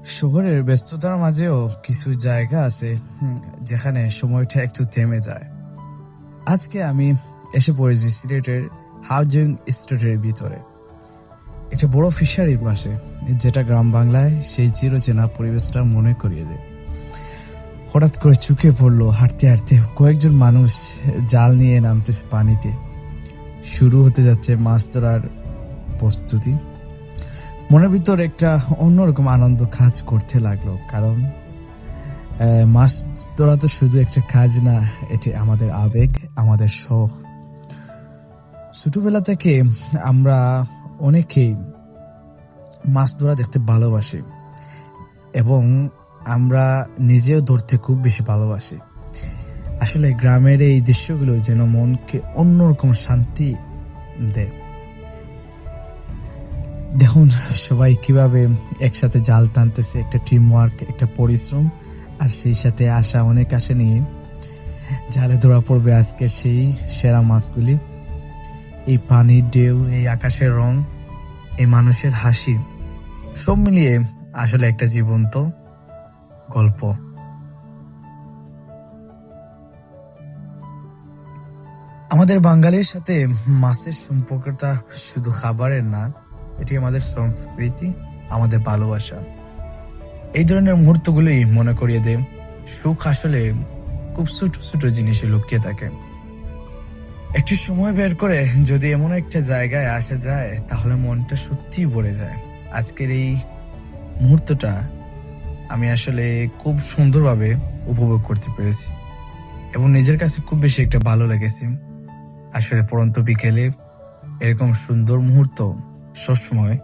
শহরের ব্যস্ততার মাঝেও কিছু জায়গা আছে যেখানে সময়টা একটু থেমে যায়। আজকে আমি এসে পড়েছি সিলেটের হাউজিং স্টেটের ভিতরে, একটা বড় ফিশারির পাশে, যেটা গ্রাম বাংলায় সেই চিরচেনা পরিবেশটা মনে করিয়ে দেয়। হঠাৎ করে চোখে পড়লো হাঁটতে হাঁটতে কয়েকজন মানুষ জাল নিয়ে নামতেছে পানিতে। শুরু হতে যাচ্ছে মাছ ধরার প্রস্তুতি। মনের ভিতর একটা অন্যরকম আনন্দ কাজ করতে লাগলো, কারণ মাছ ধরা তো শুধু একটা কাজ না, এটি আমাদের আবেগ, আমাদের শখ। ছোটবেলা থেকে আমরা অনেকেই মাছ ধরা দেখতে ভালোবাসি এবং আমরা নিজেও ধরতে খুব বেশি ভালোবাসি। আসলে গ্রামের এই দৃশ্যগুলো যেন মনকে অন্যরকম শান্তি দেয়। দেখুন সবাই কিভাবে একসাথে জাল টানতেছে, একটা টিম ওয়ার্ক, একটা পরিশ্রম, আর সেই সাথে আশা, অনেক আশা নিয়ে জালে ধরা পড়বে আজকে সেই সেরা মাছগুলি। এই পানির ঢেউ, এই আকাশের রং, এই মানুষের হাসি, সব মিলিয়ে আসলে একটা জীবন্ত গল্প। আমাদের বাঙালির সাথে মাছের সম্পর্কটা শুধু খাবারের না, এটি আমাদের সংস্কৃতি, আমাদের ভালোবাসা। এই ধরনের মুহূর্তগুলি মনে করিয়ে দেয় সুখ আসলে খুব ছোট ছোট জিনিসে লুকিয়ে থাকে। একটু সময় বের করে যদি এমন একটা জায়গায় আসা যায়, তাহলে মনটা সত্যিই ভরে যায়। আজকের এই মুহূর্তটা আমি আসলে খুব সুন্দরভাবে উপভোগ করতে পেরেছি এবং নিজের কাছে খুব বেশি একটা ভালো লেগেছে। আসলে পড়ন্ত বিকেলে এরকম সুন্দর মুহূর্ত সবসময়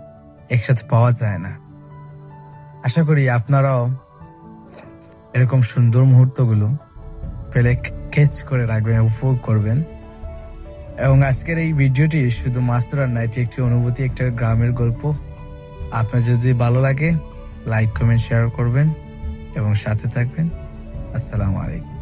একসাথে পাওয়া যায় না। আশা করি আপনারাও এরকম সুন্দর মুহূর্তগুলো পেলে ক্যাচ করে রাখবেন, উপভোগ করবেন। এবং আজকের এই ভিডিওটি শুধু মাছ ধরার না, এটি একটি অনুভূতি, একটা গ্রামের গল্প। আপনার যদি ভালো লাগে লাইক, কমেন্ট, শেয়ার করবেন এবং সাথে থাকবেন। আসসালামু আলাইকুম।